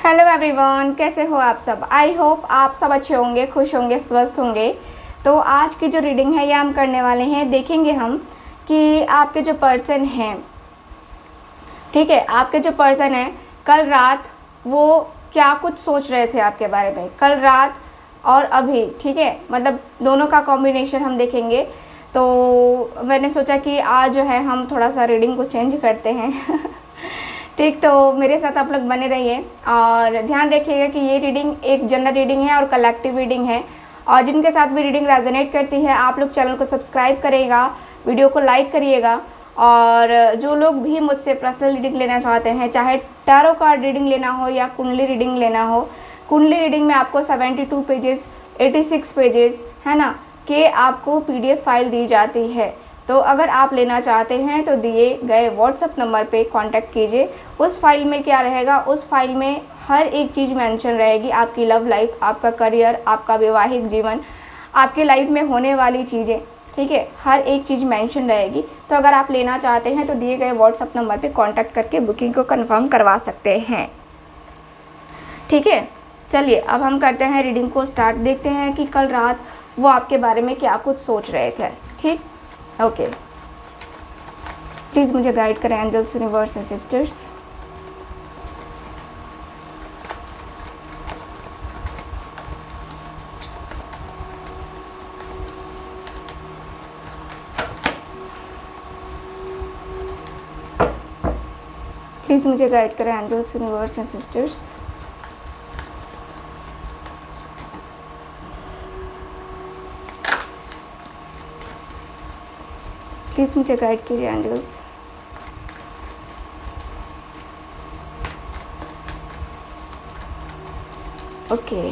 Hello everyone, कैसे हो आप सब। आई होप आप सब अच्छे होंगे, खुश होंगे, स्वस्थ होंगे। तो आज की जो रीडिंग है ये हम करने वाले हैं। देखेंगे हम कि आपके जो पर्सन हैं, ठीक है, आपके जो पर्सन हैं कल रात वो क्या कुछ सोच रहे थे आपके बारे में, कल रात और अभी, ठीक है, मतलब दोनों का कॉम्बिनेशन हम देखेंगे। तो मैंने सोचा कि आज जो है हम थोड़ा सा रीडिंग को चेंज करते हैं ठीक, तो मेरे साथ आप लोग बने रहिए और ध्यान रखिएगा कि ये रीडिंग एक जनरल रीडिंग है और कलेक्टिव रीडिंग है। और जिनके साथ भी रीडिंग रेजोनेट करती है आप लोग चैनल को सब्सक्राइब करिएगा, वीडियो को लाइक करिएगा। और जो लोग भी मुझसे पर्सनल रीडिंग लेना चाहते हैं, चाहे टैरो कार्ड रीडिंग लेना हो या कुंडली रीडिंग लेना हो, कुंडली रीडिंग में आपको 72 पेजेस 86 पेजेस है ना कि आपको PDF फाइल दी जाती है। तो अगर आप लेना चाहते हैं तो दिए गए व्हाट्सएप नंबर पे कांटेक्ट कीजिए। उस फाइल में क्या रहेगा, उस फाइल में हर एक चीज़ मेंशन रहेगी, आपकी लव लाइफ, आपका करियर, आपका वैवाहिक जीवन, आपकी लाइफ में होने वाली चीज़ें, ठीक है, हर एक चीज़ मेंशन रहेगी। तो अगर आप लेना चाहते हैं तो दिए गए व्हाट्सएप नंबर पे कांटेक्ट करके बुकिंग को कंफर्म करवा सकते हैं, ठीक है। चलिए अब हम करते हैं रीडिंग को स्टार्ट। देखते हैं कि कल रात वो आपके बारे में क्या कुछ सोच रहे थे, ठीक। ओके, प्लीज़ मुझे गाइड करें angels, universe and sisters. Please मुझे गाइड करें angels, universe and sisters. Please मुझे गाइड कीजिए एंजल्स। ओके,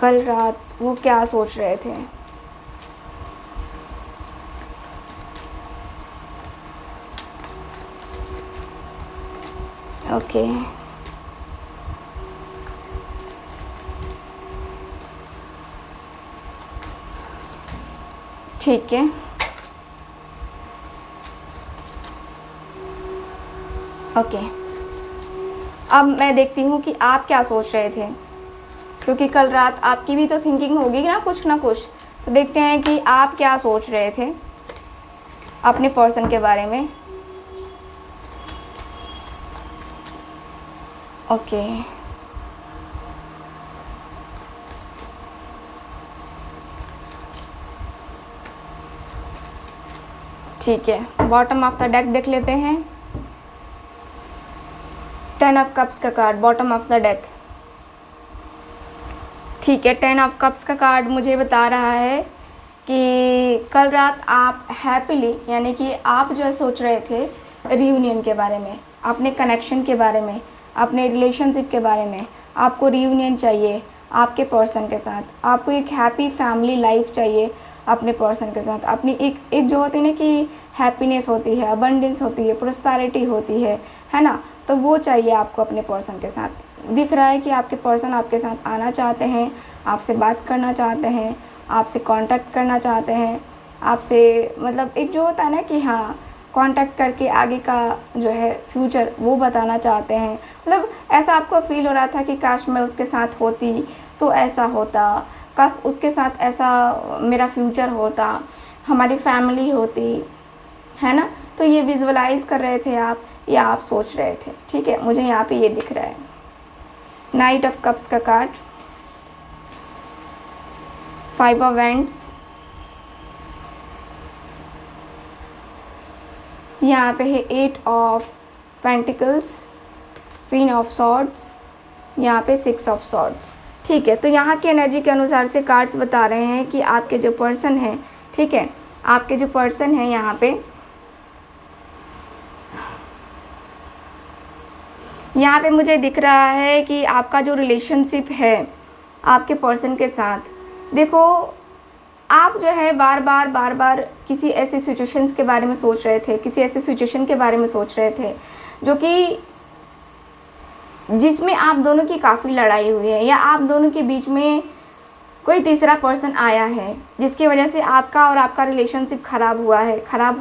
कल रात वो क्या सोच रहे थे। ओके, ठीक है। ओके, अब मैं देखती हूँ कि आप क्या सोच रहे थे, क्योंकि कल रात आपकी भी तो थिंकिंग होगी ना कुछ। तो देखते हैं कि आप क्या सोच रहे थे अपने पर्सन के बारे में। ओके, ठीक है, बॉटम ऑफ द डेक देख लेते हैं। 10 ऑफ कप्स का card bottom of the deck, ठीक है। 10 ऑफ कप्स का कार्ड मुझे बता रहा है कि कल रात आप हैप्पीली, यानी कि आप जो है सोच रहे थे रियूनियन के बारे में, अपने कनेक्शन के बारे में, अपने रिलेशनशिप के बारे में। आपको रियूनियन चाहिए आपके पर्सन के साथ, आपको एक हैप्पी फैमिली लाइफ चाहिए अपने पर्सन के साथ। अपनी एक जो होती है ना कि हैप्पीनेस होती है, अबंडेंस होती है, प्रोस्पेरिटी होती है ना, तो वो चाहिए आपको अपने पर्सन के साथ। दिख रहा है कि आपके पर्सन आपके साथ आना चाहते हैं, आपसे बात करना चाहते हैं, आपसे कांटेक्ट करना चाहते हैं, आपसे मतलब एक जो होता है ना कि हाँ कांटेक्ट करके आगे का जो है फ्यूचर वो बताना चाहते हैं। मतलब ऐसा आपको फील हो रहा था कि काश मैं उसके साथ होती तो ऐसा होता, काश उसके साथ ऐसा मेरा फ्यूचर होता, हमारी फैमिली होती, है ना। तो ये विजुअलाइज कर रहे थे आप, या आप सोच रहे थे, ठीक है। मुझे यहाँ पे ये दिख रहा है नाइट ऑफ कप्स का कार्ड, 5 ऑफ वैंड्स, यहाँ पे है 8 of pentacles, queen of swords, यहाँ पे 6 ऑफ सॉर्ड्स, ठीक है। तो यहाँ की एनर्जी के अनुसार से कार्ड्स बता रहे हैं कि आपके जो पर्सन हैं, ठीक है, आपके जो पर्सन हैं यहाँ पे मुझे दिख रहा है कि आपका जो रिलेशनशिप है आपके पर्सन के साथ, देखो आप जो है बार बार किसी ऐसी सिचुएशंस के बारे में सोच रहे थे, किसी ऐसे सिचुएशन के बारे में सोच रहे थे जो कि जिसमें आप दोनों की काफ़ी लड़ाई हुई है, या आप दोनों के बीच में कोई तीसरा पर्सन आया है जिसकी वजह से आपका और आपका रिलेशनशिप ख़राब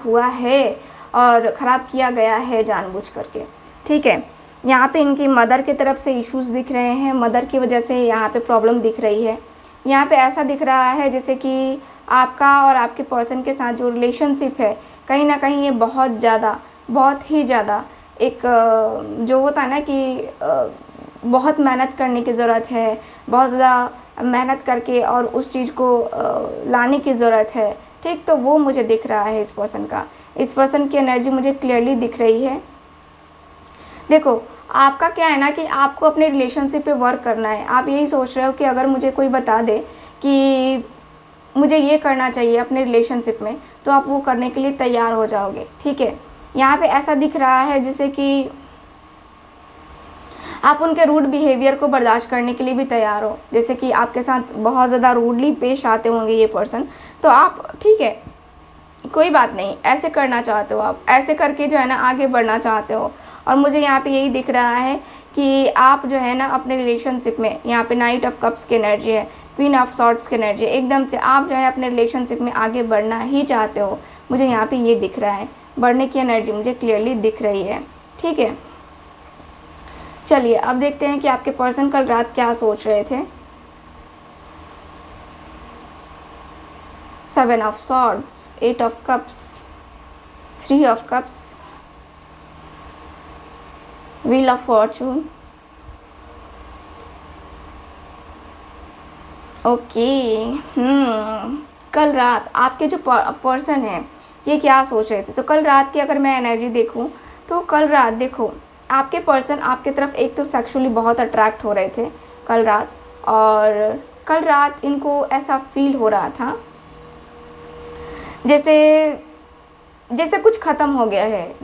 हुआ है। और ख़राब किया गया है जानबूझ करके। ठीक है, यहाँ पे इनकी मदर की तरफ से इश्यूज़ दिख रहे हैं, मदर की वजह से यहाँ पे प्रॉब्लम दिख रही है। यहाँ पे ऐसा दिख रहा है जैसे कि आपका और आपके पर्सन के साथ जो रिलेशनशिप है कहीं ना कहीं ये बहुत ही ज़्यादा एक जो होता है ना कि बहुत मेहनत करने की ज़रूरत है, बहुत ज़्यादा मेहनत करके और उस चीज़ को लाने की ज़रूरत है। ठीक, तो वो मुझे दिख रहा है इस पर्सन का। इस पर्सन की एनर्जी मुझे क्लियरली दिख रही है। देखो, आपका क्या है ना कि आपको अपने रिलेशनशिप पे वर्क करना है। आप यही सोच रहे हो कि अगर मुझे कोई बता दे कि मुझे ये करना चाहिए अपने रिलेशनशिप में, तो आप वो करने के लिए तैयार हो जाओगे। ठीक है, यहाँ पे ऐसा दिख रहा है जैसे कि आप उनके रूड बिहेवियर को बर्दाश्त करने के लिए भी तैयार हो। जैसे कि आपके साथ बहुत ज़्यादा रूडली पेश आते होंगे ये पर्सन, तो आप ठीक है, कोई बात नहीं, ऐसे करना चाहते हो, आप ऐसे करके जो है ना आगे बढ़ना चाहते हो। और मुझे यहाँ पे यही दिख रहा है कि आप जो है ना अपने रिलेशनशिप में, यहाँ पे नाइट ऑफ कप्स की एनर्जी है, क्वीन ऑफ सॉर्ड्स की एनर्जी है, एकदम से आप जो है अपने रिलेशनशिप में आगे बढ़ना ही चाहते हो। मुझे यहाँ पे ये दिख रहा है, बढ़ने की एनर्जी मुझे क्लियरली दिख रही है। ठीक है, चलिए अब देखते हैं कि आपके पर्सन कल रात क्या सोच रहे थे। 7 of swords, 8 of cups, 3 of cups, wheel of Fortune. Okay, कल रात आपके जो पर्सन है ये क्या सोच रहे थे। तो कल रात की अगर मैं एनर्जी देखूं तो कल रात देखो, आपके पर्सन आपके तरफ एक तो सेक्सुअली बहुत अट्रैक्ट हो रहे थे कल रात, और कल रात इनको ऐसा फील हो रहा था जैसे कुछ ख़त्म हो गया है,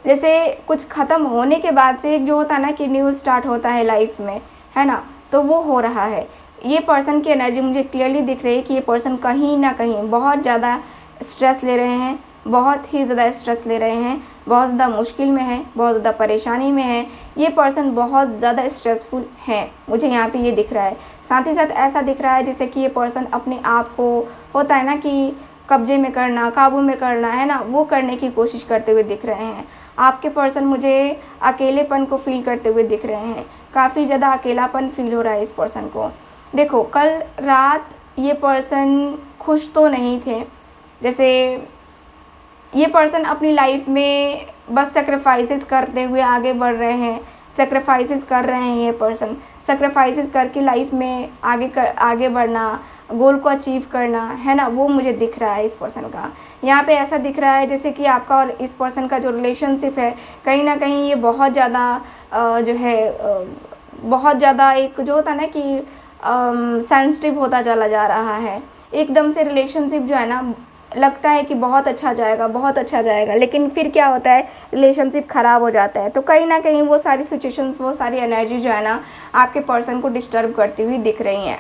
जैसे कुछ ख़त्म होने के बाद से एक जो होता है ना कि न्यू स्टार्ट होता है लाइफ में, है ना, तो वो हो रहा है। ये पर्सन की एनर्जी मुझे क्लियरली दिख रही है कि ये पर्सन कहीं ना कहीं बहुत ज़्यादा स्ट्रेस ले रहे हैं, बहुत ही ज़्यादा स्ट्रेस ले रहे हैं, बहुत ज़्यादा मुश्किल में है, बहुत ज़्यादा परेशानी में है। ये पर्सन बहुत ज़्यादा स्ट्रेसफुल है, मुझे यहाँ पे ये दिख रहा है। साथ ही साथ ऐसा दिख रहा है जैसे कि ये पर्सन अपने आप को होता है ना कि कब्जे में करना, काबू में करना, है ना, वो करने की कोशिश करते हुए दिख रहे हैं। आपके पर्सन मुझे अकेलेपन को फील करते हुए दिख रहे हैं, काफ़ी ज़्यादा अकेलापन फील हो रहा है इस पर्सन को। देखो, कल रात ये पर्सन खुश तो नहीं थे, जैसे ये पर्सन अपनी लाइफ में बस सेक्रीफाइसेस करते हुए आगे बढ़ रहे हैं, सेक्रीफाइसेस कर रहे हैं। ये पर्सन सेक्रीफाइसेस करके लाइफ में आगे बढ़ना, गोल को अचीव करना, है ना, वो मुझे दिख रहा है इस पर्सन का। यहाँ पे ऐसा दिख रहा है जैसे कि आपका और इस पर्सन का जो रिलेशनशिप है कहीं ना कहीं ये बहुत ज़्यादा जो है बहुत ज़्यादा एक जो होता है ना कि सेंसिटिव होता चला जा रहा है। एकदम से रिलेशनशिप जो है ना लगता है कि बहुत अच्छा जाएगा, बहुत अच्छा जाएगा, लेकिन फिर क्या होता है, रिलेशनशिप ख़राब हो जाता है। तो कहीं ना कहीं वो सारी सिचुएशंस, वो सारी एनर्जी जो है ना आपके पर्सन को डिस्टर्ब करती हुई दिख रही हैं।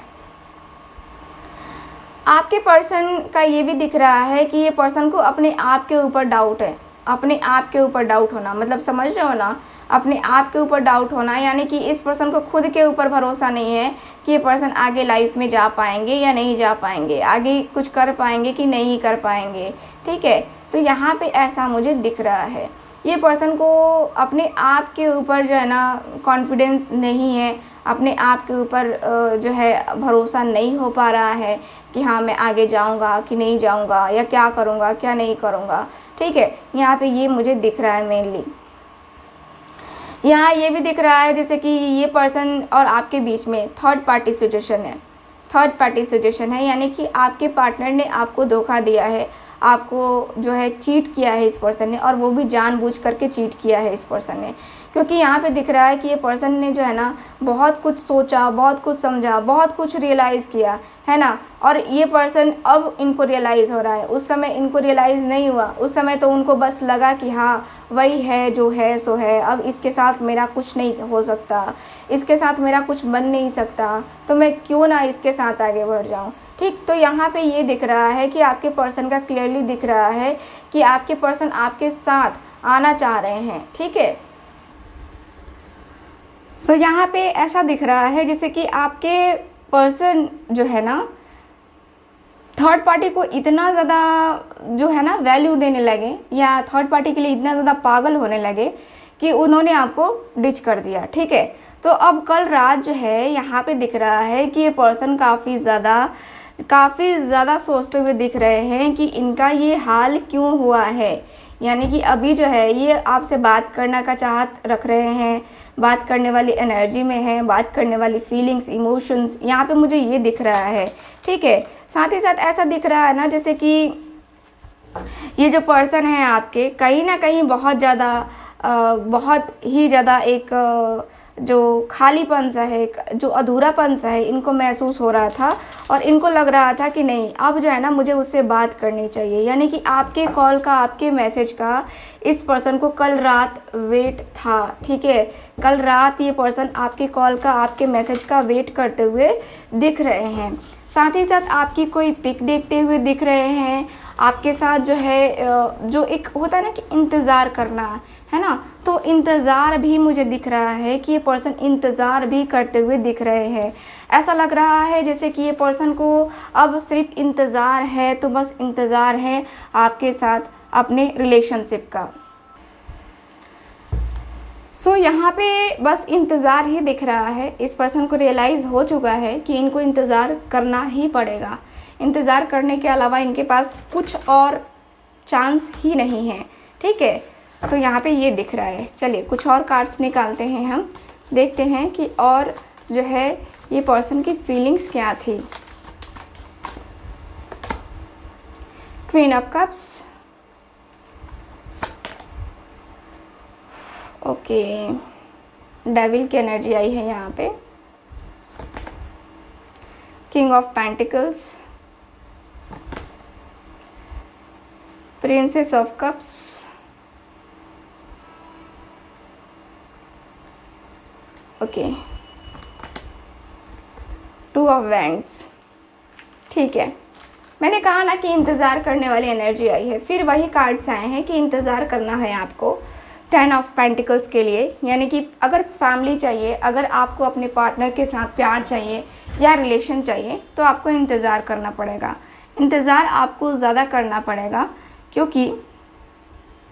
आपके पर्सन का ये भी दिख रहा है कि ये पर्सन को अपने आप के ऊपर डाउट है, अपने आप के ऊपर डाउट होना, मतलब समझ रहे हो ना, अपने आप के ऊपर डाउट होना, यानी कि इस पर्सन को खुद के ऊपर भरोसा नहीं है कि ये पर्सन आगे लाइफ में जा पाएंगे या नहीं जा पाएंगे, आगे कुछ कर पाएंगे कि नहीं कर पाएंगे। ठीक है, तो यहाँ पे ऐसा मुझे दिख रहा है। ये पर्सन को अपने आप के ऊपर जो है ना कॉन्फिडेंस नहीं है, अपने आप के ऊपर जो है भरोसा नहीं हो पा रहा है कि हाँ मैं आगे जाऊँगा कि नहीं जाऊँगा, या क्या करूँगा क्या नहीं करूँगा। ठीक है, यहाँ पे ये मुझे दिख रहा है मेनली। यहाँ ये भी दिख रहा है जैसे कि ये पर्सन और आपके बीच में थर्ड पार्टी सिचुएशन है, थर्ड पार्टी सिचुएशन है, यानी कि आपके पार्टनर ने आपको धोखा दिया है, आपको जो है चीट किया है इस पर्सन ने, और वो भी जानबूझ करके चीट किया है इस पर्सन ने। क्योंकि यहाँ पे दिख रहा है कि ये पर्सन ने जो है ना बहुत कुछ सोचा, बहुत कुछ समझा, बहुत कुछ रियलाइज़ किया, है ना, और ये पर्सन अब इनको रियलाइज़ हो रहा है। उस समय इनको रियलाइज़ नहीं हुआ, उस समय तो उनको बस लगा कि हाँ वही है जो है सो है, अब इसके साथ मेरा कुछ नहीं हो सकता, इसके साथ मेरा कुछ बन नहीं सकता, तो मैं क्यों ना इसके साथ आगे बढ़ जाऊँ। ठीक, तो यहाँ पे ये दिख रहा है कि आपके पर्सन का क्लियरली दिख रहा है कि आपके पर्सन आपके साथ आना चाह रहे हैं। ठीक है, सो यहाँ पे ऐसा दिख रहा है जैसे कि आपके पर्सन जो है ना थर्ड पार्टी को इतना ज़्यादा जो है ना वैल्यू देने लगे, या थर्ड पार्टी के लिए इतना ज़्यादा पागल होने लगे कि उन्होंने आपको डिच कर दिया। ठीक है, तो अब कल रात जो है यहाँ पे दिख रहा है कि ये पर्सन काफ़ी ज़्यादा सोचते हुए दिख रहे हैं कि इनका ये हाल क्यों हुआ है। यानी कि अभी जो है ये आपसे बात करना का चाहत रख रहे हैं, बात करने वाली एनर्जी में है, बात करने वाली फीलिंग्स, इमोशंस यहाँ पे मुझे ये दिख रहा है। ठीक है, साथ ही साथ ऐसा दिख रहा है ना जैसे कि ये जो पर्सन है आपके कहीं ना कहीं बहुत ही ज़्यादा एक जो खालीपन सा है, जो अधूरापन सा है, इनको महसूस हो रहा था और इनको लग रहा था कि नहीं अब जो है ना मुझे उससे बात करनी चाहिए। यानी कि आपके कॉल का, आपके मैसेज का इस पर्सन को कल रात वेट था। ठीक है, कल रात ये पर्सन आपके कॉल का, आपके मैसेज का वेट करते हुए दिख रहे हैं। साथ ही साथ आपकी कोई पिक देखते हुए दिख रहे हैं। आपके साथ जो है जो एक होता है ना कि इंतज़ार करना है ना, तो इंतज़ार भी मुझे दिख रहा है कि ये पर्सन इंतज़ार भी करते हुए दिख रहे हैं। ऐसा लग रहा है जैसे कि ये पर्सन को अब सिर्फ इंतज़ार है, तो बस इंतज़ार है आपके साथ अपने रिलेशनशिप का। सो यहाँ पे बस इंतज़ार ही दिख रहा है। इस पर्सन को रियलाइज़ हो चुका है कि इनको इंतज़ार करना ही पड़ेगा। इंतज़ार करने के अलावा इनके पास कुछ और चांस ही नहीं है। ठीक है, तो यहाँ पे ये दिख रहा है। चलिए कुछ और कार्ड्स निकालते हैं, हम देखते हैं कि और जो है ये पर्सन की फीलिंग्स क्या थी। Queen of cups, okay, devil की एनर्जी आई है यहाँ पे। King of pentacles, princess of cups, okay, two of wands. ठीक है, मैंने कहा ना कि इंतज़ार करने वाली एनर्जी आई है, फिर वही कार्ड्स आए हैं कि इंतज़ार करना है आपको 10 ऑफ पेंटिकल्स के लिए। यानी कि अगर फैमिली चाहिए, अगर आपको अपने पार्टनर के साथ प्यार चाहिए या रिलेशन चाहिए, तो आपको इंतज़ार करना पड़ेगा। इंतज़ार आपको ज़्यादा करना पड़ेगा क्योंकि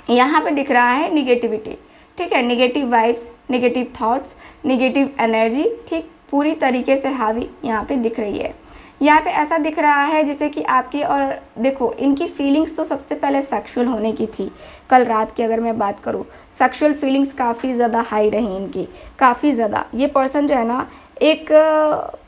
यहाँ पे दिख रहा है निगेटिविटी। ठीक है, negative vibes, negative thoughts, negative energy ठीक पूरी तरीके से हावी यहाँ पे दिख रही है। यहाँ पे ऐसा दिख रहा है जैसे कि आपकी, और देखो इनकी फीलिंग्स तो सबसे पहले सेक्सुअल होने की थी। कल रात की अगर मैं बात करूँ, सेक्सुअल फीलिंग्स काफ़ी ज़्यादा हाई रही इनकी, काफ़ी ज़्यादा। ये पर्सन जो है ना, एक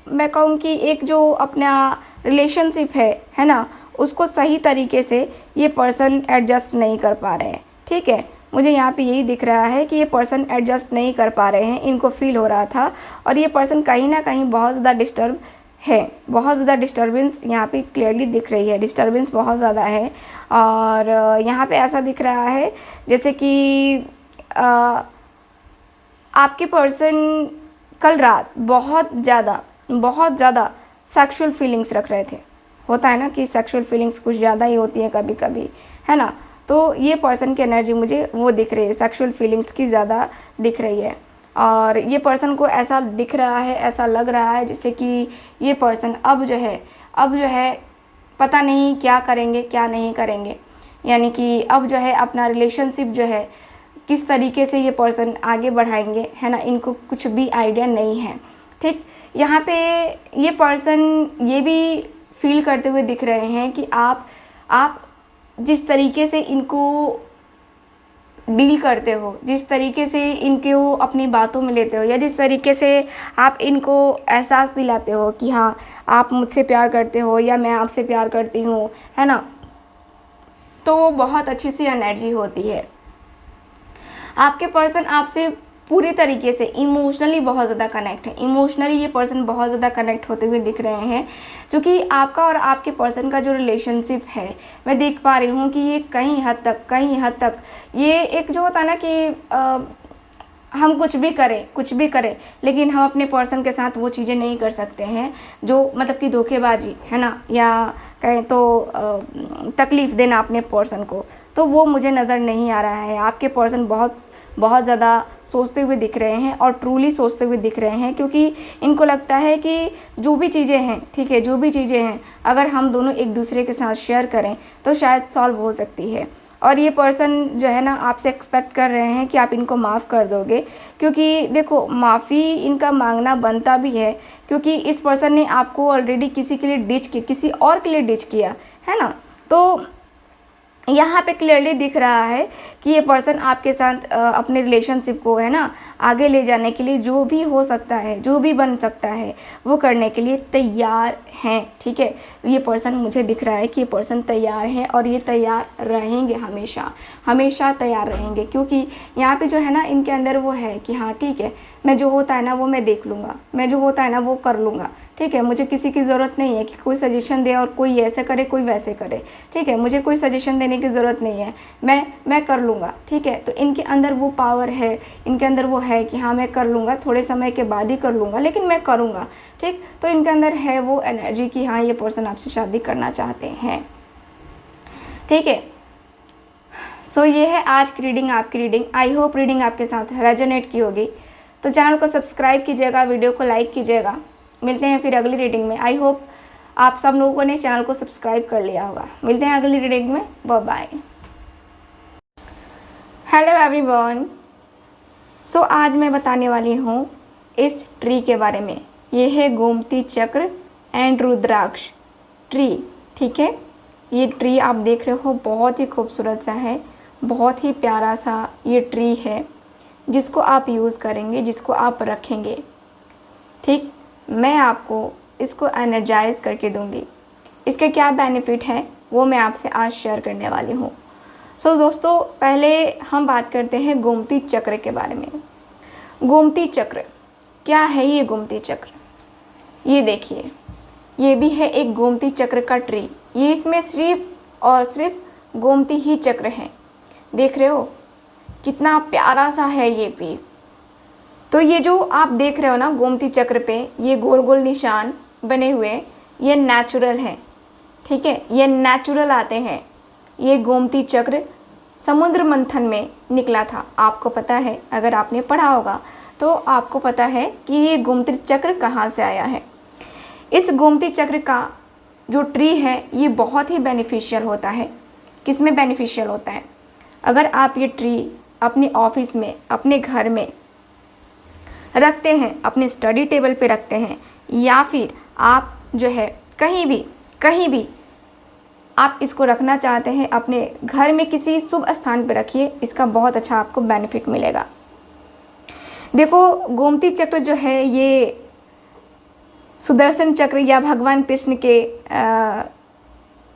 मैं कहूँ कि एक जो अपना रिलेशनशिप है ना, उसको सही तरीके से ये पर्सन एडजस्ट नहीं कर पा रहे हैं। ठीक है, मुझे यहाँ पे यही दिख रहा है कि ये पर्सन एडजस्ट नहीं कर पा रहे हैं, इनको फील हो रहा था। और ये पर्सन कहीं ना कहीं बहुत ज़्यादा डिस्टर्ब है, बहुत ज़्यादा डिस्टर्बेंस यहाँ पे क्लियरली दिख रही है। डिस्टर्बेंस बहुत ज़्यादा है और यहाँ पे ऐसा दिख रहा है जैसे कि आपके पर्सन कल रात बहुत ज़्यादा सेक्सुअल फीलिंग्स रख रहे थे। होता है ना कि सेक्सुअल फीलिंग्स कुछ ज़्यादा ही होती हैं कभी कभी, है ना। तो ये पर्सन की एनर्जी मुझे वो दिख रही है, सेक्सुअल फीलिंग्स की ज़्यादा दिख रही है। और ये पर्सन को ऐसा दिख रहा है, ऐसा लग रहा है जैसे कि ये पर्सन अब जो है पता नहीं क्या करेंगे क्या नहीं करेंगे। यानी कि अब जो है अपना रिलेशनशिप जो है किस तरीके से ये पर्सन आगे बढ़ाएंगे, है ना, इनको कुछ भी आइडिया नहीं है। ठीक, यहाँ पे ये पर्सन ये भी फील करते हुए दिख रहे हैं कि आप जिस तरीके से इनको डील करते हो, जिस तरीके से इनको अपनी बातों में लेते हो, या जिस तरीके से आप इनको एहसास दिलाते हो कि हाँ आप मुझसे प्यार करते हो या मैं आपसे प्यार करती हूँ, है ना, तो बहुत अच्छी सी एनर्जी होती है। आपके पर्सन आपसे पूरी तरीके से इमोशनली बहुत ज़्यादा कनेक्ट है। इमोशनली ये पर्सन बहुत ज़्यादा कनेक्ट होते हुए दिख रहे हैं, क्योंकि आपका और आपके पर्सन का जो रिलेशनशिप है, मैं देख पा रही हूँ कि ये कहीं हद तक ये एक जो होता है ना कि हम कुछ भी करें लेकिन हम अपने पर्सन के साथ वो चीज़ें नहीं कर सकते हैं जो मतलब कि धोखेबाजी, है ना, या कहें तो तकलीफ़ देना अपने पर्सन को, तो वो मुझे नज़र नहीं आ रहा है। आपके पर्सन बहुत बहुत ज़्यादा सोचते हुए दिख रहे हैं और ट्रूली सोचते हुए दिख रहे हैं, क्योंकि इनको लगता है कि जो भी चीज़ें हैं, ठीक है, जो भी चीज़ें हैं अगर हम दोनों एक दूसरे के साथ शेयर करें तो शायद सॉल्व हो सकती है। और ये पर्सन जो है ना आपसे एक्सपेक्ट कर रहे हैं कि आप इनको माफ़ कर दोगे, क्योंकि देखो माफ़ी इनका मांगना बनता भी है, क्योंकि इस पर्सन ने आपको ऑलरेडी किसी के लिए डिच किया, किसी और के लिए डिच किया है ना। तो यहाँ पे क्लियरली दिख रहा है कि ये पर्सन आपके साथ अपने रिलेशनशिप को है ना आगे ले जाने के लिए जो भी हो सकता है, जो भी बन सकता है वो करने के लिए तैयार हैं, ठीक है। ये पर्सन मुझे दिख रहा है कि ये पर्सन तैयार है और ये तैयार रहेंगे, हमेशा हमेशा तैयार रहेंगे, क्योंकि यहाँ पे जो है ना इनके अंदर वो है कि हाँ ठीक है, मैं जो होता है ना वो मैं देख लूँगा, मैं जो होता है ना वो कर लूँगा, ठीक है। मुझे किसी की ज़रूरत नहीं है कि कोई सजेशन दे और कोई ऐसे करे कोई वैसे करे, ठीक है। मुझे कोई सजेशन देने की ज़रूरत नहीं है, मैं कर लूँगा, ठीक है। तो इनके अंदर वो पावर है, इनके अंदर वो है कि हाँ मैं कर लूँगा, थोड़े समय के बाद ही कर लूँगा लेकिन मैं करूँगा, ठीक। तो इनके अंदर है वो एनर्जी कि हाँ ये पर्सन आपसे शादी करना चाहते हैं, ठीक है। सो ये है आज की रीडिंग, आपकी रीडिंग। आई होप रीडिंग आपके साथ रेजोनेट की होगी। तो चैनल को सब्सक्राइब कीजिएगा, वीडियो को लाइक कीजिएगा। मिलते हैं फिर अगली रीडिंग में। आई होप आप सब लोगों ने चैनल को सब्सक्राइब कर लिया होगा। मिलते हैं अगली रीडिंग में। Bye bye. Hello everyone. So आज मैं बताने वाली हूँ इस ट्री के बारे में। ये है गोमती चक्र एंड रुद्राक्ष ट्री, ठीक है। ये ट्री आप देख रहे हो बहुत ही खूबसूरत सा है, बहुत ही प्यारा सा ये ट्री है, जिसको आप यूज़ करेंगे, जिसको आप रखेंगे, ठीक। मैं आपको इसको एनर्जाइज करके दूंगी। इसके क्या बेनिफिट है वो मैं आपसे आज शेयर करने वाली हूँ। सो दोस्तों, पहले हम बात करते हैं गोमती चक्र के बारे में। गोमती चक्र क्या है? ये गोमती चक्र, ये देखिए, ये भी है एक गोमती चक्र का ट्री। ये इसमें सिर्फ और सिर्फ गोमती ही चक्र हैं। देख रहे हो कितना प्यारा सा है ये पीस। तो ये जो आप देख रहे हो ना गोमती चक्र पे ये गोल गोल निशान बने हुए, ये नेचुरल हैं, ठीक है। ये नेचुरल आते हैं। ये गोमती चक्र समुद्र मंथन में निकला था। आपको पता है, अगर आपने पढ़ा होगा तो आपको पता है कि ये गोमती चक्र कहाँ से आया है। इस गोमती चक्र का जो ट्री है ये बहुत ही बेनिफिशियल होता है। किस में बेनिफिशियल होता है? अगर आप ये ट्री अपने ऑफिस में, अपने घर में रखते हैं, अपने स्टडी टेबल पे रखते हैं, या फिर आप जो है कहीं भी आप इसको रखना चाहते हैं, अपने घर में किसी शुभ स्थान पे रखिए, इसका बहुत अच्छा आपको बेनिफिट मिलेगा। देखो गोमती चक्र जो है ये सुदर्शन चक्र या भगवान कृष्ण के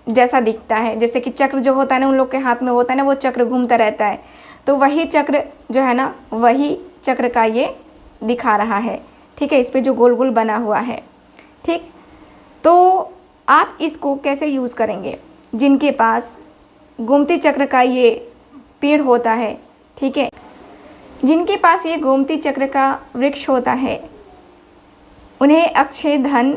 जैसा दिखता है। जैसे कि चक्र जो होता है ना उन लोग के हाथ में होता है ना, वो चक्र घूमता रहता है, तो वही चक्र जो है ना वही चक्र का ये दिखा रहा है, ठीक है। इस पे जो गोल गोल बना हुआ है, ठीक। तो आप इसको कैसे यूज़ करेंगे? जिनके पास गोमती चक्र का ये पेड़ होता है, ठीक है, जिनके पास ये गोमती चक्र का वृक्ष होता है, उन्हें अक्षय धन,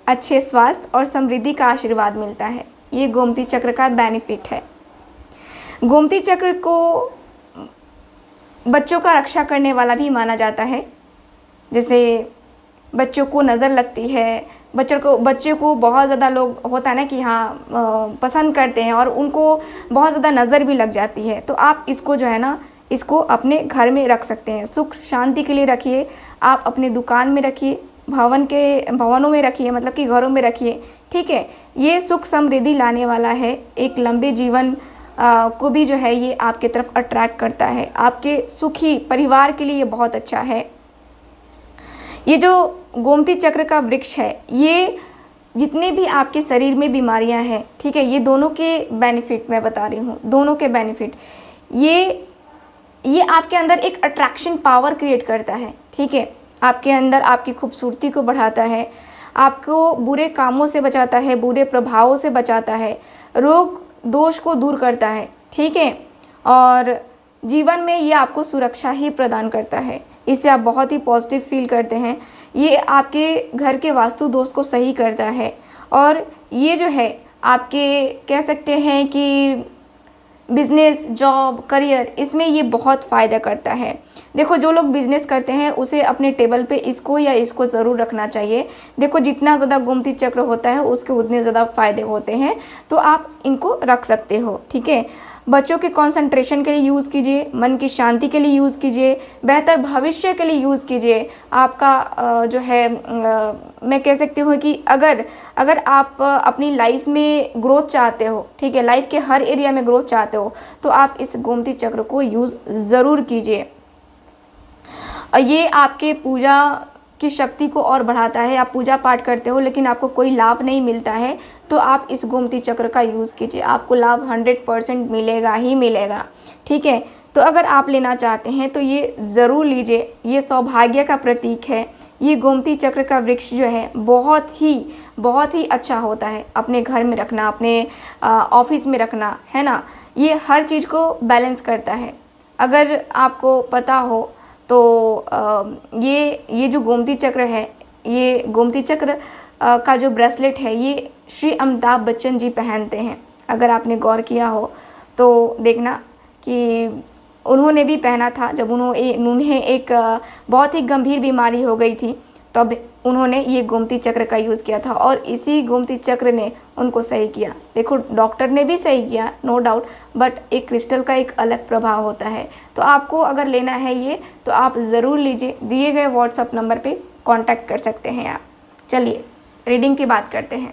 अच्छे स्वास्थ्य और समृद्धि का आशीर्वाद मिलता है। ये गोमती चक्र का बेनिफिट है। गोमती चक्र को बच्चों का रक्षा करने वाला भी माना जाता है। जैसे बच्चों को नज़र लगती है, बच्चे को बहुत ज़्यादा लोग होता है ना कि हाँ पसंद करते हैं और उनको बहुत ज़्यादा नज़र भी लग जाती है, तो आप इसको जो है ना इसको अपने घर में रख सकते हैं। सुख शांति के लिए रखिए, आप अपने दुकान में रखिए, भवनों में रखिए, मतलब कि घरों में रखिए, ठीक है। ये सुख समृद्धि लाने वाला है, एक लंबे जीवन को भी जो है ये आपके तरफ अट्रैक्ट करता है। आपके सुखी परिवार के लिए ये बहुत अच्छा है। ये जो गोमती चक्र का वृक्ष है, ये जितने भी आपके शरीर में बीमारियां हैं, ठीक है, ये दोनों के बेनिफिट मैं बता रही हूँ, दोनों के बेनिफिट। ये आपके अंदर एक अट्रैक्शन पावर क्रिएट करता है, ठीक है। आपके अंदर आपकी खूबसूरती को बढ़ाता है, आपको बुरे कामों से बचाता है, बुरे प्रभावों से बचाता है, रोग दोष को दूर करता है, ठीक है। और जीवन में ये आपको सुरक्षा ही प्रदान करता है। इससे आप बहुत ही पॉजिटिव फील करते हैं। ये आपके घर के वास्तु दोष को सही करता है और ये जो है आपके कह सकते हैं कि बिजनेस, जॉब, करियर, इसमें ये बहुत फ़ायदा करता है। देखो जो लोग बिजनेस करते हैं उसे अपने टेबल पे इसको या इसको ज़रूर रखना चाहिए। देखो जितना ज़्यादा गोमती चक्र होता है उसके उतने ज़्यादा फ़ायदे होते हैं, तो आप इनको रख सकते हो, ठीक है। बच्चों के कंसंट्रेशन के लिए यूज़ कीजिए, मन की शांति के लिए यूज़ कीजिए, बेहतर भविष्य के लिए यूज़ कीजिए। आपका जो है मैं कह सकती हूँ कि अगर आप अपनी लाइफ में ग्रोथ चाहते हो, ठीक है, लाइफ के हर एरिया में ग्रोथ चाहते हो, तो आप इस गोमती चक्र को यूज़ ज़रूर कीजिए। ये आपके पूजा की शक्ति को और बढ़ाता है। आप पूजा पाठ करते हो लेकिन आपको कोई लाभ नहीं मिलता है, तो आप इस गोमती चक्र का यूज़ कीजिए, आपको लाभ 100% मिलेगा ही मिलेगा, ठीक है। तो अगर आप लेना चाहते हैं तो ये ज़रूर लीजिए, ये सौभाग्य का प्रतीक है। ये गोमती चक्र का वृक्ष जो है बहुत ही अच्छा होता है, अपने घर में रखना, अपने ऑफिस में रखना, है ना। ये हर चीज़ को बैलेंस करता है। अगर आपको पता हो तो ये जो गोमती चक्र है, ये गोमती चक्र का जो ब्रेसलेट है ये श्री अमिताभ बच्चन जी पहनते हैं। अगर आपने गौर किया हो तो देखना कि उन्होंने भी पहना था जब उन्हें एक बहुत ही गंभीर बीमारी हो गई थी, तब उन्होंने ये गोमती चक्र का यूज़ किया था और इसी गोमती चक्र ने उनको सही किया। देखो डॉक्टर ने भी सही किया, नो डाउट, बट एक क्रिस्टल का एक अलग प्रभाव होता है। तो आपको अगर लेना है ये तो आप ज़रूर लीजिए, दिए गए व्हाट्सएप नंबर पे कांटेक्ट कर सकते हैं आप। चलिए रीडिंग की बात करते हैं।